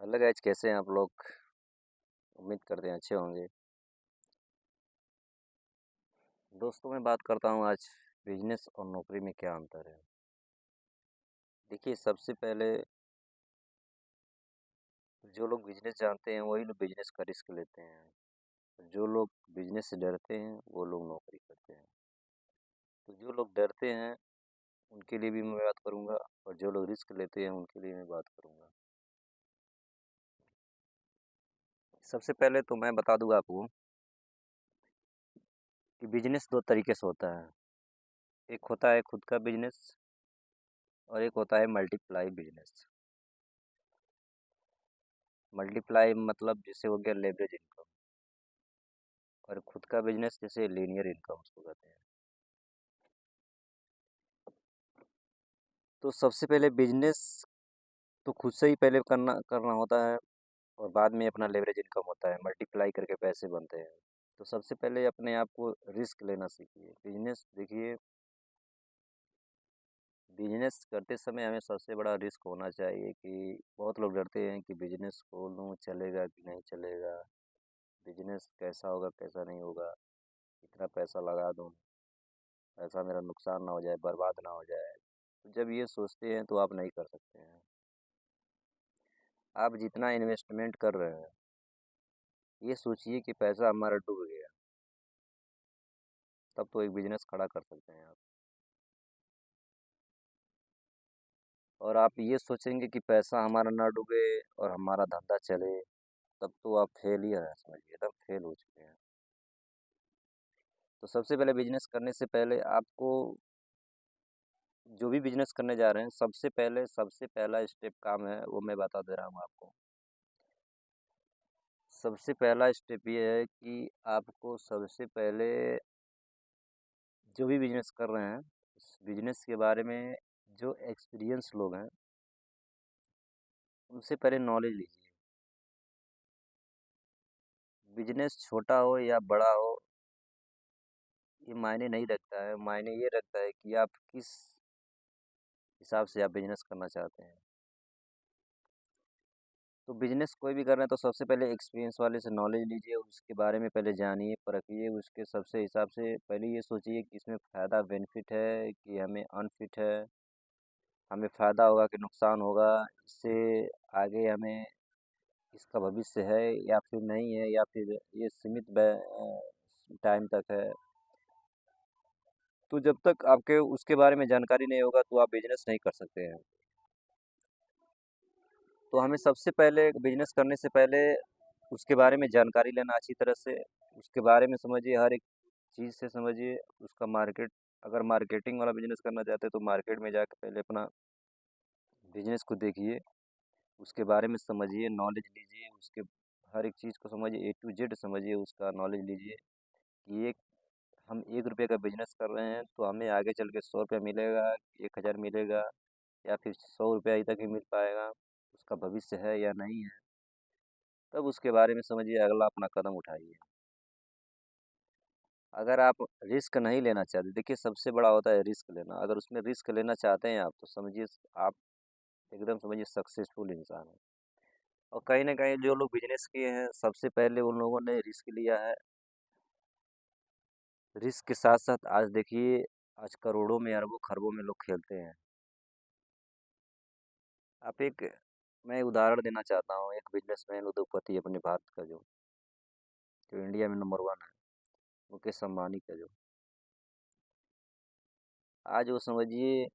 Hello guys, कैसे हैं आप लोग। उम्मीद करते हैं अच्छे होंगे। दोस्तों, मैं बात करता हूँ आज बिजनेस और नौकरी में क्या अंतर है। देखिए, सबसे पहले जो लोग बिजनेस जानते हैं वही लोग बिजनेस का रिस्क लेते हैं। जो लोग बिजनेस से डरते हैं वो लोग नौकरी करते हैं। तो जो लोग डरते हैं उनके लिए भी मैं बात करूँगा, और जो लोग रिस्क लेते हैं उनके लिए मैं बात करूँगा। सबसे पहले तो मैं बता दूंगा आपको कि बिजनेस दो तरीके से होता है। एक होता है खुद का बिजनेस, और एक होता है मल्टीप्लाई बिजनेस। मल्टीप्लाई मतलब जैसे हो गया लेवरेज इनकम, और खुद का बिजनेस जैसे लीनियर इनकम उसको कहते हैं। तो सबसे पहले बिजनेस तो खुद से ही पहले करना करना होता है, और बाद में अपना लेवरेज इनकम होता है, मल्टीप्लाई करके पैसे बनते हैं। तो सबसे पहले अपने आप को रिस्क लेना सीखिए। बिजनेस देखिए, बिजनेस करते समय हमें सबसे बड़ा रिस्क होना चाहिए कि बहुत लोग डरते हैं कि बिजनेस खोलूँ, चलेगा कि नहीं चलेगा, बिजनेस कैसा होगा कैसा नहीं होगा, कितना पैसा लगा दूँ, पैसा मेरा नुकसान ना हो जाए, बर्बाद ना हो जाए। तो जब ये सोचते हैं तो आप नहीं कर सकते हैं। आप जितना इन्वेस्टमेंट कर रहे हैं, ये सोचिए कि पैसा हमारा डूब गया, तब तो एक बिजनेस खड़ा कर सकते हैं आप। और आप ये सोचेंगे कि पैसा हमारा ना डूबे और हमारा धंधा चले, तब तो आप फेलियर हैं, समझिए एकदम फेल हो चुके हैं। तो सबसे पहले बिजनेस करने से पहले आपको, जो भी बिजनेस करने जा रहे हैं, सबसे पहला स्टेप काम है वो मैं बता दे रहा हूँ आपको। सबसे पहला स्टेप ये है कि आपको सबसे पहले जो भी बिजनेस कर रहे हैं, उस बिजनेस के बारे में जो एक्सपीरियंस लोग हैं उनसे पहले नॉलेज लीजिए। बिजनेस छोटा हो या बड़ा हो, ये मायने नहीं रखता है। मायने ये रखता है कि आप किस हिसाब से आप बिजनेस करना चाहते हैं। तो बिजनेस कोई भी कर रहे हैं तो सबसे पहले एक्सपीरियंस वाले से नॉलेज लीजिए, उसके बारे में पहले जानिए परखिए, उसके सबसे हिसाब से पहले ये सोचिए कि इसमें फ़ायदा बेनिफिट है कि हमें अनफिट है, हमें फ़ायदा होगा कि नुकसान होगा, इससे आगे हमें इसका भविष्य है या फिर नहीं है, या फिर ये सीमित टाइम तक है। तो जब तक आपके उसके बारे में जानकारी नहीं होगा तो आप बिजनेस नहीं कर सकते हैं। तो हमें सबसे पहले बिजनेस करने से पहले उसके बारे में जानकारी लेना अच्छी तरह से, उसके बारे में समझिए, हर एक चीज़ से समझिए उसका मार्केट। अगर मार्केटिंग वाला बिजनेस करना चाहते हैं तो मार्केट में जाकर पहले अपना बिजनेस को देखिए, उसके बारे में समझिए, नॉलेज लीजिए, उसके हर एक चीज़ को समझिए, A to Z समझिए, उसका नॉलेज लीजिए कि एक हम 1 रुपये का बिजनेस कर रहे हैं तो हमें आगे चल के 100 रुपया मिलेगा, 1000 मिलेगा, या फिर 100 रुपया ही तक ही मिल पाएगा, उसका भविष्य है या नहीं है। तब उसके बारे में समझिए, अगला अपना कदम उठाइए। अगर आप रिस्क नहीं लेना चाहते, देखिए सबसे बड़ा होता है रिस्क लेना। अगर उसमें रिस्क लेना चाहते हैं आप, तो समझिए आप एकदम समझिए सक्सेसफुल इंसान हैं। और कहीं न कहीं जो लोग बिजनेस किए हैं, सबसे पहले उन लोगों ने रिस्क लिया है। रिस्क के साथ-साथ आज देखिए, आज करोड़ों में, अरबों, खरबों में लोग खेलते हैं। आप एक मैं उदाहरण देना चाहता हूँ, एक बिजनेसमैन उद्योगपति अपने भारत का, जो इंडिया में नंबर 1 है, मुकेश अंबानी का जो, आज वो समझिए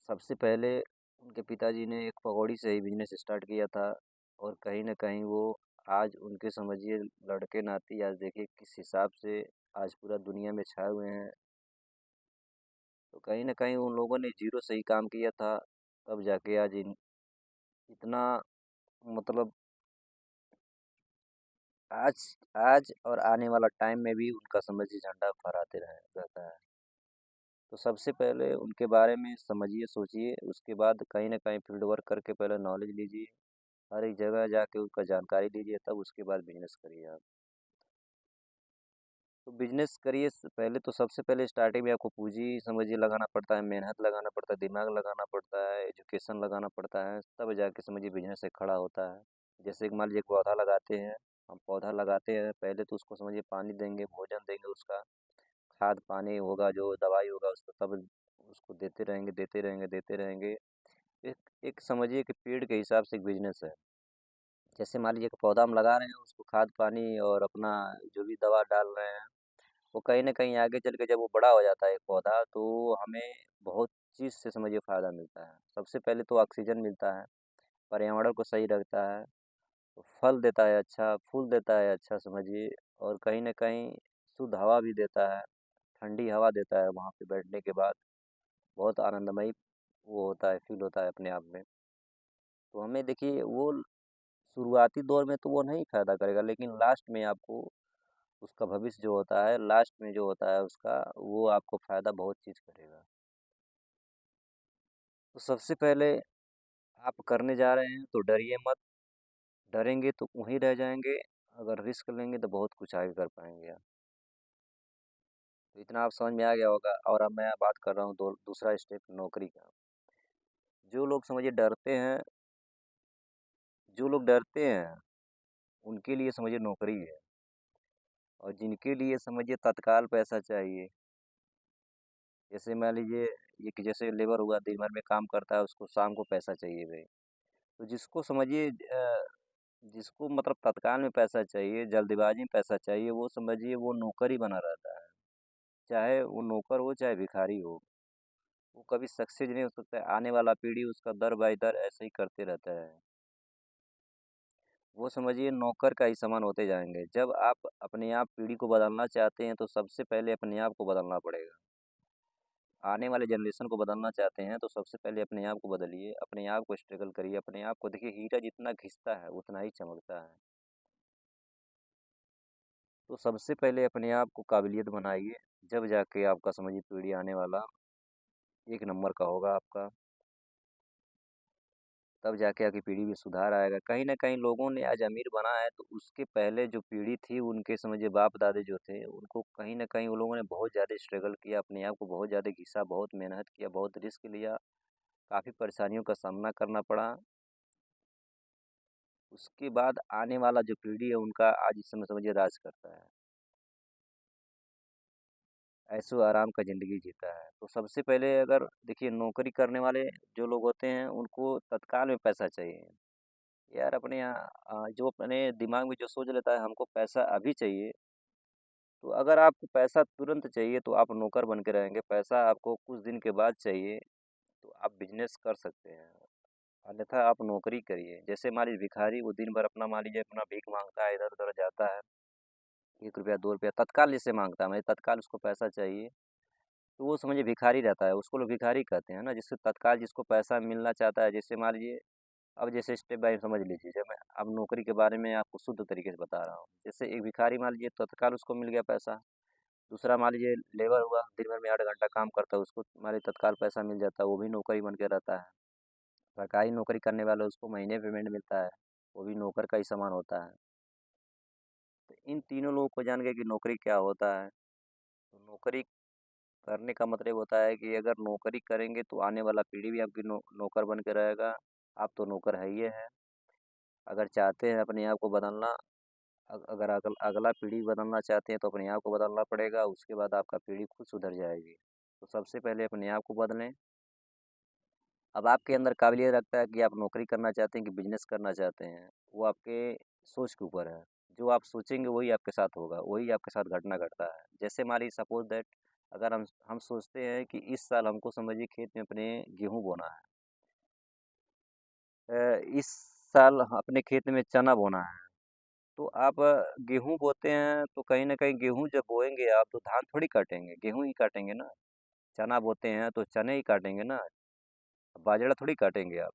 सबसे पहले उनके पिताजी ने एक पकौड़ी से ही बिजनेस स्टार्ट किया था, और कहीं न कहीं वो आज उनके समझिए लड़के नाती आज देखिए किस हिसाब से आज पूरा दुनिया में छाए हुए हैं। तो कहीं न कहीं उन लोगों ने ज़ीरो से ही काम किया था, तब जाके आज इतना मतलब आज आज और आने वाला टाइम में भी उनका समझिए झंडा फहराते रहे रहता है। तो सबसे पहले उनके बारे में समझिए, सोचिए, उसके बाद कहीं न कहीं फील्ड वर्क करके पहले नॉलेज लीजिए। हर एक जगह जाके उसका जानकारी लीजिए, तब उसके बाद बिज़नेस करिए आप। तो बिजनेस करिए पहले तो सबसे पहले स्टार्टिंग में आपको पूंजी समझिए लगाना पड़ता है, मेहनत लगाना पड़ता है, दिमाग लगाना पड़ता है, एजुकेशन लगाना पड़ता है, तब जाके समझिए बिजनेस से खड़ा होता है। जैसे कि मान लीजिए पौधा लगाते हैं, हम पौधा लगाते हैं पहले तो उसको समझिए पानी देंगे, भोजन देंगे, उसका खाद पानी होगा, जो दवाई होगा उसको, तब उसको देते रहेंगे, देते रहेंगे, देते रहेंगे। एक एक समझिए कि पेड़ के हिसाब से एक बिजनेस है। जैसे मान लीजिए कि पौधा हम लगा रहे हैं, उसको खाद पानी और अपना जो भी दवा डाल रहे हैं, वो कहीं न कहीं आगे चल के जब वो बड़ा हो जाता है एक पौधा, तो हमें बहुत चीज़ से समझिए फ़ायदा मिलता है। सबसे पहले तो ऑक्सीजन मिलता है, पर्यावरण को सही रखता है, तो फल देता है अच्छा, फूल देता है अच्छा समझिए, और कहीं न कहीं शुद्ध हवा भी देता है, ठंडी हवा देता है, वहाँ पे बैठने के बाद बहुत आनंदमयी वो होता है, फ़ील होता है अपने आप में। तो हमें देखिए वो शुरुआती दौर में तो वो नहीं फ़ायदा करेगा, लेकिन लास्ट में आपको उसका भविष्य जो होता है, लास्ट में जो होता है उसका, वो आपको फ़ायदा बहुत चीज़ करेगा। तो सबसे पहले आप करने जा रहे हैं तो डरिए मत, डरेंगे तो वहीं रह जाएँगे, अगर रिस्क लेंगे तो बहुत कुछ आगे कर पाएँगे आप। तो इतना आप समझ में आ गया होगा, और अब मैं बात कर रहा हूँ दूसरा स्टेप नौकरी का। जो लोग समझिए डरते हैं, जो लोग डरते हैं, उनके लिए समझिए नौकरी है, और जिनके लिए समझिए तत्काल पैसा चाहिए, जैसे मान लीजिए ये कि जैसे लेबर हुआ, दिन भर में काम करता है, उसको शाम को पैसा चाहिए भाई। तो जिसको समझिए जिसको मतलब तत्काल में पैसा चाहिए, जल्दबाजी में पैसा चाहिए, वो समझिए वो नौकर ही बना रहता है। चाहे वो नौकर हो, चाहे भिखारी हो, वो कभी सक्सेस नहीं हो सकता है। आने वाला पीढ़ी उसका दर बाय दर ऐसे ही करते रहता है। वो समझिए नौकर का ही समान होते जाएँगे। जब आप अपने आप पीढ़ी को बदलना चाहते हैं, तो सबसे पहले अपने आप को बदलना पड़ेगा। आने वाले जनरेशन को बदलना चाहते हैं, तो सबसे पहले अपने आप को बदलिए, अपने आप को स्ट्रगल करिए, अपने आप को देखिए, हीरा जितना घिसता है, उतना ही चमकता है। तो सबसे पहले अपने आप को काबिलियत बनाइए, जब जाके आपका समझिए पीढ़ी आने वाला एक नंबर का होगा आपका, तब जाके आपकी पीढ़ी में सुधार आएगा। कहीं न कहीं लोगों ने आज अमीर बना है, तो उसके पहले जो पीढ़ी थी, उनके समझिए बाप-दादे जो थे, उनको कहीं न कहीं उन लोगों ने बहुत ज़्यादा स्ट्रगल किया, अपने आप को बहुत ज़्यादा घिसा, बहुत मेहनत किया, बहुत रिस्क लिया, काफ़ी परेशानियों का सामना करना पड़ा। उसके बाद आने वाला जो पीढ़ी है, उनका आज इस समय समझिए राज करता है। ऐशो-आराम का ज़िंदगी जीता है। तो सबसे पहले अगर देखिए नौकरी करने वाले जो लोग होते हैं, उनको तत्काल में पैसा चाहिए। यार अपने यहाँ जो अपने दिमाग में जो सोच लेता है हमको पैसा अभी चाहिए, तो अगर आपको पैसा तुरंत चाहिए तो आप नौकर बन के रहेंगे। पैसा आपको कुछ दिन के बाद चाहिए, तो आप बिज़नेस कर सकते हैं। अन्यथा आप नौकरी करिए। जैसे मान लीजिए भिखारी, वो दिन भर अपना मान लीजिए अपना भीख माँगता है, इधर-उधर जाता है, ₹1 ₹2 तत्काल जिसे माँगता है, मतलब तत्काल उसको पैसा चाहिए। तो वो समझिए भिखारी रहता है, उसको लोग भिखारी कहते हैं ना, जिससे तत्काल जिसको पैसा मिलना चाहता है। जैसे मान लीजिए अब जैसे स्टेप बाय समझ लीजिए, जब मैं अब नौकरी के बारे में आपको शुद्ध तरीके से बता रहा हूँ। जैसे एक भिखारी मान लीजिए तत्काल उसको मिल गया पैसा, दूसरा मान लीजिए लेबर हुआ, दिन भर में 8 घंटा काम करता है, उसको मान लीजिए तत्काल पैसा मिल जाता है, वो भी नौकर ही बन के रहता है। सरकारी नौकरी करने वाला उसको महीने पेमेंट मिलता है, वो भी नौकर का ही समान होता है। तो इन तीनों लोगों को जान गए कि नौकरी क्या होता है। तो नौकरी करने का मतलब होता है कि अगर नौकरी करेंगे तो आने वाला पीढ़ी भी आपकी नौकर बन के रहेगा। आप तो नौकर है ही है। अगर चाहते हैं अपने आप को बदलना, अगर अगला पीढ़ी बदलना चाहते हैं तो अपने आप को बदलना पड़ेगा, उसके बाद आपका पीढ़ी खुद सुधर जाएगी। तो सबसे पहले अपने आप को बदलें। अब आपके अंदर काबिलियत रखता है कि आप नौकरी करना चाहते हैं कि बिजनेस करना चाहते हैं, वो आपके सोच के ऊपर है। जो आप सोचेंगे वही आपके साथ होगा, वही आपके साथ घटना घटता है। जैसे मान लीजिए सपोज़ दैट, अगर हम सोचते हैं कि इस साल हमको समझिए खेत में अपने गेहूँ बोना है। इस साल अपने खेत में चना बोना है। तो आप गेहूँ बोते हैं तो कहीं न कहीं गेहूँ जब बोएँगे आप तो धान थोड़ी काटेंगे, गेहूँ ही काटेंगे ना। चना बोते हैं तो चने ही काटेंगे ना, बाजरा थोड़ी काटेंगे आप।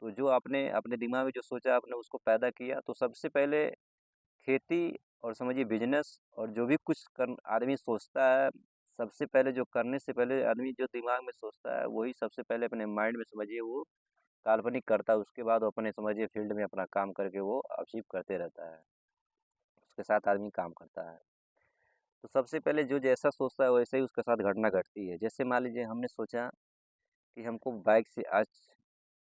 तो जो आपने अपने दिमाग में जो सोचा आपने उसको पैदा किया, तो सबसे पहले खेती और समझिए बिज़नेस और जो भी कुछ कर आदमी सोचता है, सबसे पहले जो करने से पहले आदमी जो दिमाग में सोचता है, वही सबसे पहले अपने माइंड में समझिए वो काल्पनिक करता है। उसके बाद वो अपने समझिए फील्ड में अपना काम करके वो अचीव करते रहता है। उसके साथ आदमी काम करता है। तो सबसे पहले जो जैसा सोचता है वैसे ही उसके साथ घटना घटती है। जैसे मान लीजिए हमने सोचा कि हमको बाइक से आज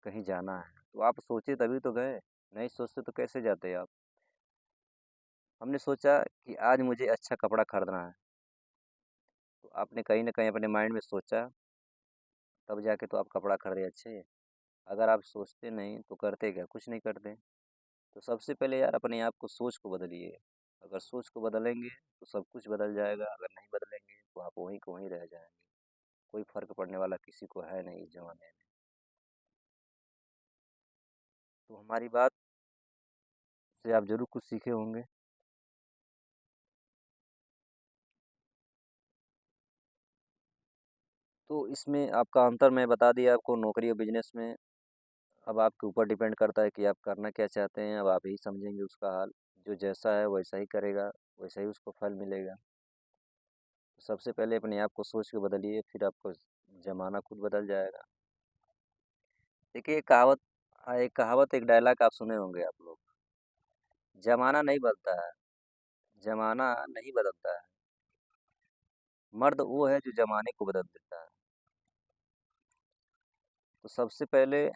कहीं जाना है, तो आप सोचे तभी तो गए, नहीं सोचते तो कैसे जाते आप? हमने सोचा कि आज मुझे अच्छा कपड़ा खरीदना है, तो आपने कहीं न कहीं अपने माइंड में सोचा, तब जाके तो आप कपड़ा खरीदे अच्छे। अगर आप सोचते नहीं तो करते क्या? कुछ नहीं करते। तो सबसे पहले यार अपने आप को सोच को बदलिए। अगर सोच को बदलेंगे तो सब कुछ बदल जाएगा, अगर नहीं बदलेंगे तो आप वहीं के वहीं रह जाएँगे। कोई फ़र्क पड़ने वाला किसी को है नहीं इस ज़माने में। तो हमारी बात से आप ज़रूर कुछ सीखे होंगे। तो इसमें आपका अंतर मैं बता दिया आपको नौकरी और बिज़नेस में। अब आपके ऊपर डिपेंड करता है कि आप करना क्या चाहते हैं, अब आप ही समझेंगे उसका हाल। जो जैसा है वैसा ही करेगा, वैसा ही उसको फल मिलेगा। तो सबसे पहले अपने आप को सोच के बदलिए, फिर आपको ज़माना खुद बदल जाएगा। देखिए एक डायलॉग आप सुने होंगे आप लोग, ज़माना नहीं बदलता है, ज़माना नहीं बदलता है, मर्द वो है जो ज़माने को बदल देता है। तो सबसे पहले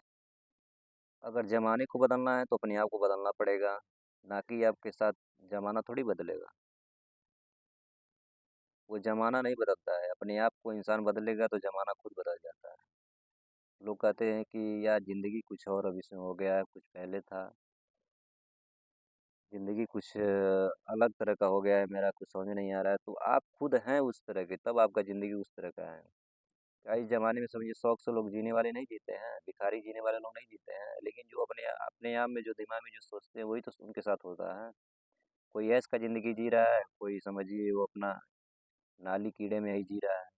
अगर ज़माने को बदलना है तो अपने आप को बदलना पड़ेगा, ना कि आपके साथ ज़माना थोड़ी बदलेगा। वो ज़माना नहीं बदलता है, अपने आप को इंसान बदलेगा तो ज़माना खुद बदल जाता है। लोग कहते हैं कि यार ज़िंदगी कुछ और अब इसमें हो गया है, कुछ पहले था, ज़िंदगी कुछ अलग तरह का हो गया है, मेरा कुछ समझ नहीं आ रहा है। तो आप खुद हैं उस तरह के, तब आपका ज़िंदगी उस तरह का है। क्या इस ज़माने में समझिए शौक से लोग जीने वाले नहीं जीते हैं, भिखारी जीने वाले लोग नहीं जीते हैं, लेकिन जो अपने अपने आप में जो दिमाग में जो सोचते हैं वही तो उनके साथ होता है। कोई ऐश का ज़िंदगी जी रहा है, कोई समझिए वो अपना नाली कीड़े में ही जी रहा है।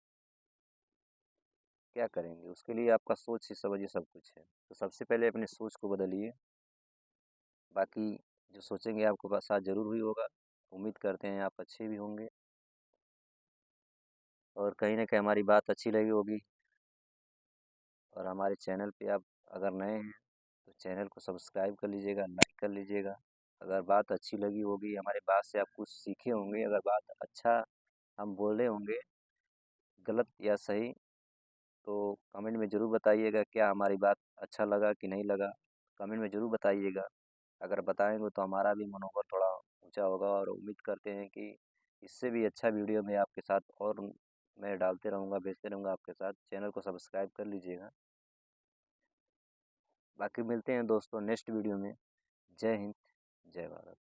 क्या करेंगे? उसके लिए आपका सोच ही समझिए सब कुछ है। तो सबसे पहले अपनी सोच को बदलिए, बाकी जो सोचेंगे आपके पास साथ ज़रूर ही होगा। उम्मीद करते हैं आप अच्छे भी होंगे और कहीं न कहीं हमारी बात अच्छी लगी होगी और हमारे चैनल पे आप अगर नए हैं, तो चैनल को सब्सक्राइब कर लीजिएगा, लाइक कर लीजिएगा। अगर बात अच्छी लगी होगी, हमारी बात से आप कुछ सीखे होंगे, अगर बात अच्छा हम बोले होंगे, गलत या सही, तो कमेंट में ज़रूर बताइएगा क्या हमारी बात अच्छा लगा कि नहीं लगा। कमेंट में ज़रूर बताइएगा। अगर बताएँगे तो हमारा भी मनोबल थोड़ा ऊँचा होगा और उम्मीद करते हैं कि इससे भी अच्छा वीडियो मैं आपके साथ और मैं डालते रहूँगा, भेजते रहूँगा आपके साथ। चैनल को सब्सक्राइब कर लीजिएगा। बाकी मिलते हैं दोस्तों नेक्स्ट वीडियो में। जय हिंद, जय भारत।